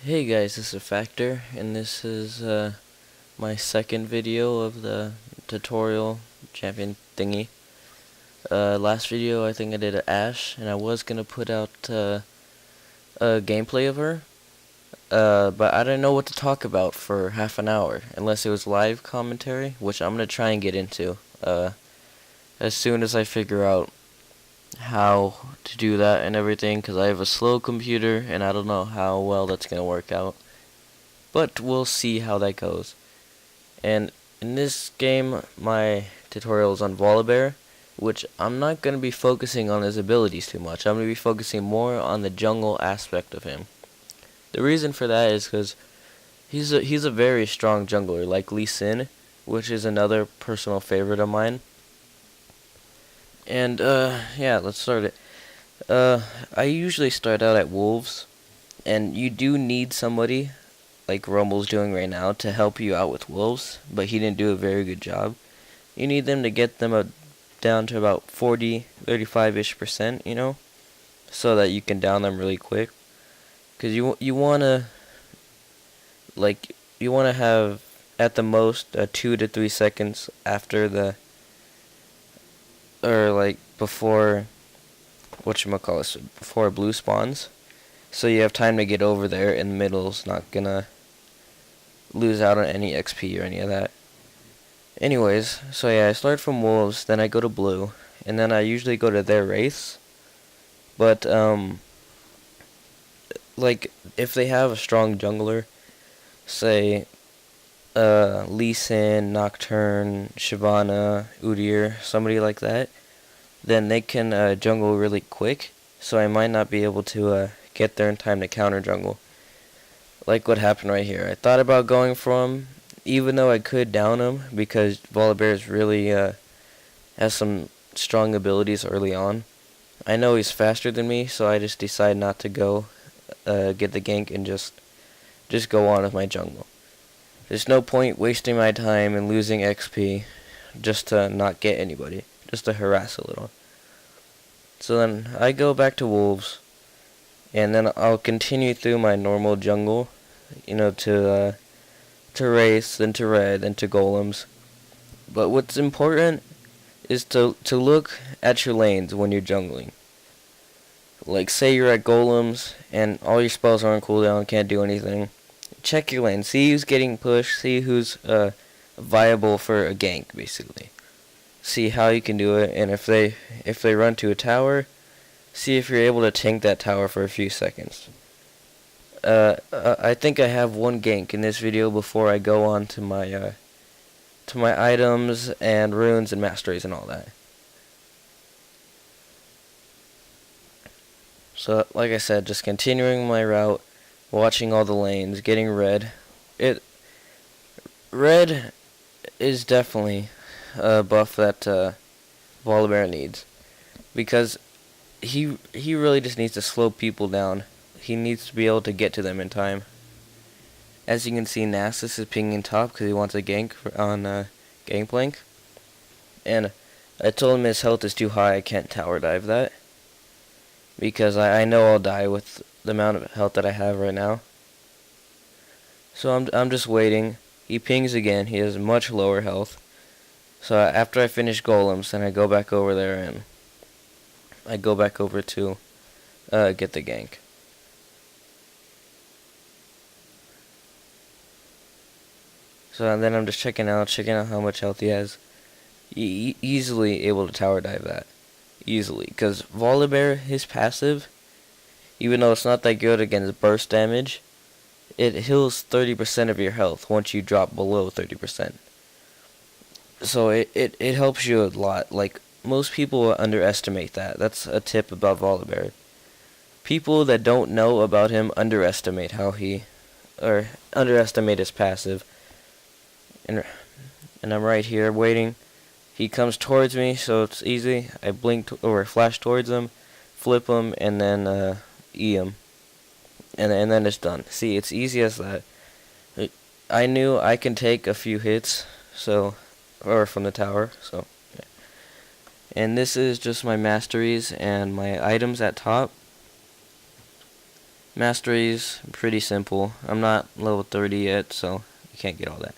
Hey guys, this is Factor, and this is my second video of the tutorial champion thingy. Last video I think I did an Ash, and I was gonna put out a gameplay of her, but I didn't know what to talk about for half an hour, unless it was live commentary, which I'm gonna try and get into as soon as I figure out how to do that and everything, because I have a slow computer, and I don't know how well that's gonna work out. But we'll see how that goes. And in this game, my tutorial is on Volibear, which I'm not going to be focusing on his abilities too much. I'm going to be focusing more on the jungle aspect of him. The reason for that is because he's a very strong jungler, like Lee Sin, which is another personal favorite of mine. And yeah, let's start it. I usually start out at Wolves, and you do need somebody like Rumble's doing right now to help you out with wolves, but he didn't do a very good job. You need them to get them down to about 40, 35-ish%, so that you can down them really quick. Cause you wanna have at the most 2 to 3 seconds after before before blue spawns, so you have time to get over there, and the middle's not gonna lose out on any XP or any of that. Anyways, so yeah, I start from wolves, then I go to blue, and then I usually go to their race. But like if they have a strong jungler, say Lee Sin, Nocturne, Shyvana, Udyr, somebody like that, then they can jungle really quick. So I might not be able to get there in time to counter jungle. Like what happened right here. I thought about going for him, even though I could down him, because Volibear really has some strong abilities early on. I know he's faster than me, so I just decided not to go get the gank and just go on with my jungle. There's no point wasting my time and losing XP just to not get anybody, just to harass a little. So then I go back to wolves, and then I'll continue through my normal jungle, to race, then to red, then to golems. But what's important is to look at your lanes when you're jungling. Like, say you're at golems, and all your spells are on cooldown, can't do anything. Check your lane, see who's getting pushed, see who's viable for a gank, basically. See how you can do it, and if they run to a tower, see if you're able to tank that tower for a few seconds. I think I have one gank in this video before I go on to my items and runes and masteries and all that. So like I said, just continuing my route, watching all the lanes, getting red. Red is definitely a buff that Volibear needs, because he really just needs to slow people down. He needs to be able to get to them in time. As you can see, Nasus is pinging top because he wants a gank on Gangplank. And I told him his health is too high, I can't tower dive that. Because I know I'll die with the amount of health that I have right now. So I'm just waiting. He pings again, he has much lower health. So after I finish golems, then I go back over there and I go back over to get the gank. So then I'm just checking out how much health he has. Easily able to tower dive that. Easily. Because Volibear, his passive, even though it's not that good against burst damage, it heals 30% of your health once you drop below 30%. So it helps you a lot. Like, most people underestimate that. That's a tip about Volibear. People that don't know about him underestimate underestimate his passive. And I'm right here waiting. He comes towards me, so it's easy. I flash towards him, flip him, and then E him. And then it's done. See, it's easy as that. I knew I can take a few hits, from the tower, so. Yeah. And this is just my masteries and my items at top. Mastery's pretty simple. I'm not level 30 yet, so you can't get all that.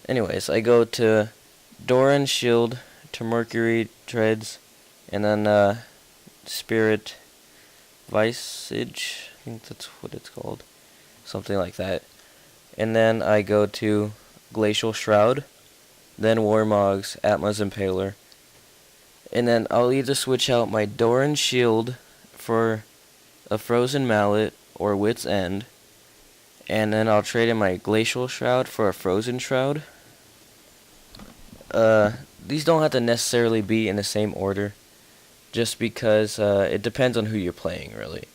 Anyways, I go to Doran Shield to Mercury Treads, and then Spirit Visage, I think that's what it's called. Something like that. And then I go to Glacial Shroud, then Warmog's Atma's Impaler. And then I'll either switch out my Doran Shield for a Frozen Mallet or Wit's End. And then I'll trade in my Glacial Shroud for a Frozen Shroud. These don't have to necessarily be in the same order, just because it depends on who you're playing, really,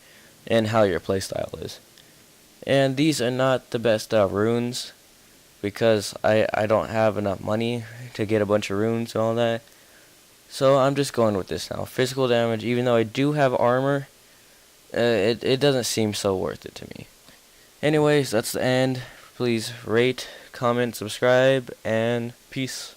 and how your playstyle is. And these are not the best runes, because I don't have enough money to get a bunch of runes and all that. So I'm just going with this now. Physical damage, even though I do have armor, it doesn't seem so worth it to me. Anyways, that's the end. Please rate, comment, subscribe, and peace.